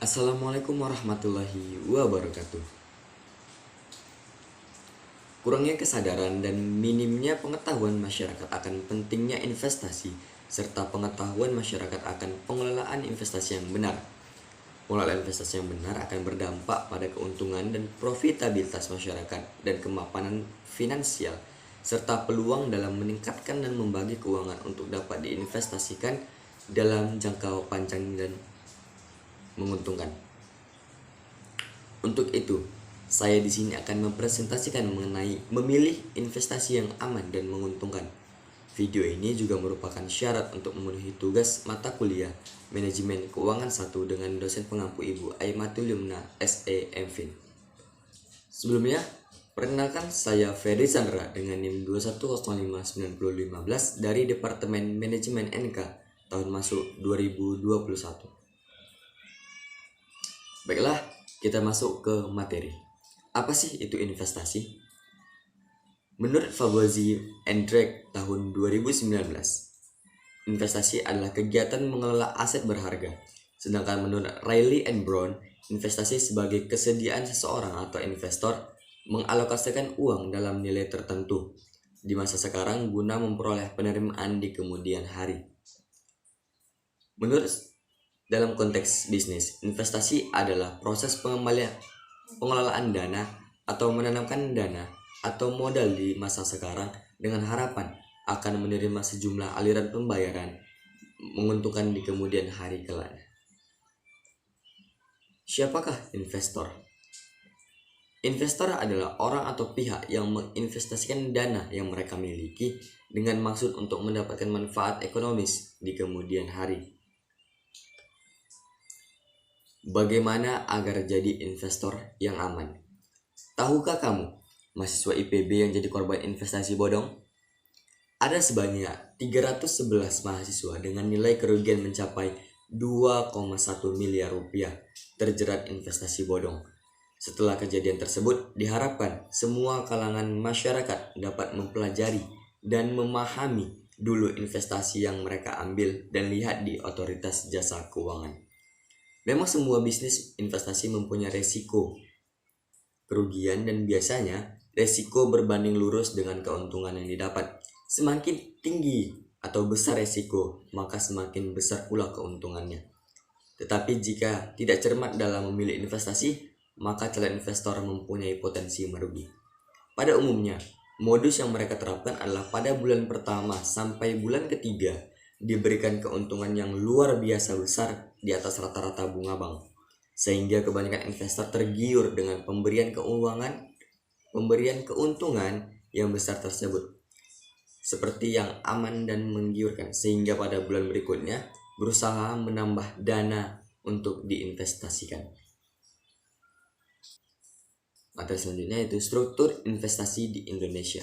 Assalamualaikum warahmatullahi wabarakatuh. Kurangnya kesadaran dan minimnya pengetahuan masyarakat akan pentingnya investasi serta pengetahuan masyarakat akan pengelolaan investasi yang benar. Pengelolaan investasi yang benar akan berdampak pada keuntungan dan profitabilitas masyarakat dan kemapanan finansial serta peluang dalam meningkatkan dan membagi keuangan untuk dapat diinvestasikan dalam jangka panjang dan menguntungkan. Untuk itu, saya di sini akan mempresentasikan mengenai memilih investasi yang aman dan menguntungkan. Video ini juga merupakan syarat untuk memenuhi tugas mata kuliah Manajemen Keuangan 1 dengan dosen pengampu Ibu Aimatul Yumna SE MFin. Sebelumnya, perkenalkan saya Ferry Chandra dengan NIM 2105915 dari Departemen Manajemen NK tahun masuk 2021. Baiklah, kita masuk ke materi. Apa sih itu investasi? Menurut Fawzi and Drake tahun 2019, investasi adalah kegiatan mengelola aset berharga. Sedangkan menurut Riley and Brown, investasi sebagai kesediaan seseorang atau investor mengalokasikan uang dalam nilai tertentu di masa sekarang guna memperoleh penerimaan di kemudian hari. Dalam konteks bisnis, investasi adalah proses pengelolaan dana atau menanamkan dana atau modal di masa sekarang dengan harapan akan menerima sejumlah aliran pembayaran menguntungkan di kemudian hari kelak. Siapakah investor? Investor adalah orang atau pihak yang menginvestasikan dana yang mereka miliki dengan maksud untuk mendapatkan manfaat ekonomis di kemudian hari. Bagaimana agar jadi investor yang aman? Tahukah kamu, mahasiswa IPB yang jadi korban investasi bodong? Ada sebanyak 311 mahasiswa dengan nilai kerugian mencapai 2,1 miliar rupiah terjerat investasi bodong. Setelah kejadian tersebut, diharapkan semua kalangan masyarakat dapat mempelajari dan memahami dulu investasi yang mereka ambil dan lihat di otoritas jasa keuangan. Memang semua bisnis investasi mempunyai resiko kerugian dan biasanya resiko berbanding lurus dengan keuntungan yang didapat. Semakin tinggi atau besar resiko, maka semakin besar pula keuntungannya. Tetapi jika tidak cermat dalam memilih investasi, maka calon investor mempunyai potensi merugi. Pada umumnya, modus yang mereka terapkan adalah pada bulan pertama sampai bulan ketiga diberikan keuntungan yang luar biasa besar di atas rata-rata bunga bank, sehingga kebanyakan investor tergiur dengan pemberian keuntungan yang besar tersebut, seperti yang aman dan menggiurkan, sehingga pada bulan berikutnya berusaha menambah dana untuk diinvestasikan. Materi selanjutnya yaitu struktur investasi di Indonesia.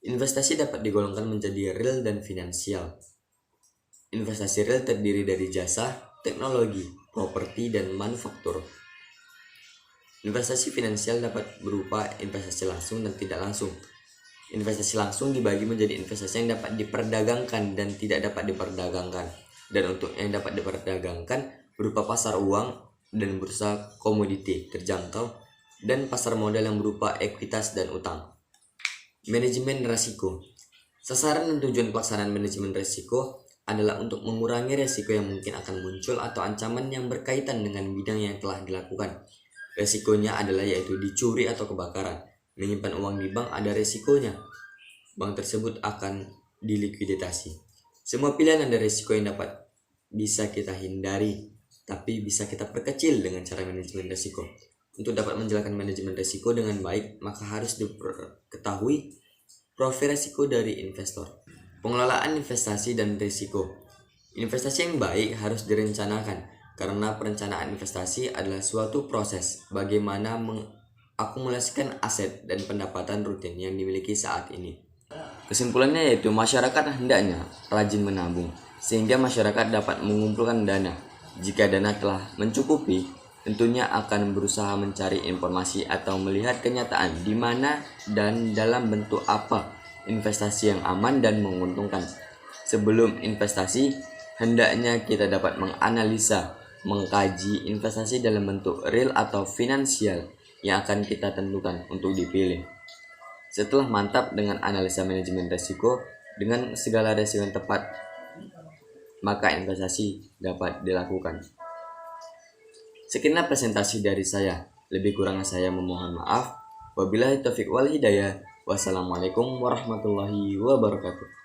Investasi dapat digolongkan menjadi real dan finansial. Investasi real terdiri dari jasa, teknologi, properti, dan manufaktur. Investasi finansial dapat berupa investasi langsung dan tidak langsung. Investasi langsung dibagi menjadi investasi yang dapat diperdagangkan dan tidak dapat diperdagangkan. Dan untuk yang dapat diperdagangkan berupa pasar uang dan bursa komoditi terjangkau dan pasar modal yang berupa ekuitas dan utang. Manajemen risiko. Sasaran dan tujuan pelaksanaan manajemen risiko adalah untuk mengurangi resiko yang mungkin akan muncul atau ancaman yang berkaitan dengan bidang yang telah dilakukan. Resikonya adalah yaitu dicuri atau kebakaran. Menyimpan uang di bank ada resikonya. Bank tersebut akan dilikuidasi. Semua pilihan ada resiko yang bisa kita hindari, tapi bisa kita perkecil dengan cara manajemen resiko. Untuk dapat menjalankan manajemen resiko dengan baik, maka harus diketahui profil resiko dari investor. Pengelolaan investasi dan risiko. Investasi yang baik harus direncanakan karena perencanaan investasi adalah suatu proses bagaimana mengakumulasikan aset dan pendapatan rutin yang dimiliki saat ini. Kesimpulannya yaitu masyarakat hendaknya rajin menabung sehingga masyarakat dapat mengumpulkan dana. Jika dana telah mencukupi, tentunya akan berusaha mencari informasi atau melihat kenyataan di mana dan dalam bentuk apa investasi yang aman dan menguntungkan. Sebelum investasi, hendaknya kita dapat menganalisa mengkaji investasi dalam bentuk real atau finansial yang akan kita tentukan untuk dipilih. Setelah mantap dengan analisa manajemen risiko dengan segala risiko yang tepat, maka investasi dapat dilakukan. Sekianlah presentasi dari saya. Lebih kurangnya saya memohon maaf. Wabillahi taufiq wal hidayah. Wassalamualaikum warahmatullahi wabarakatuh.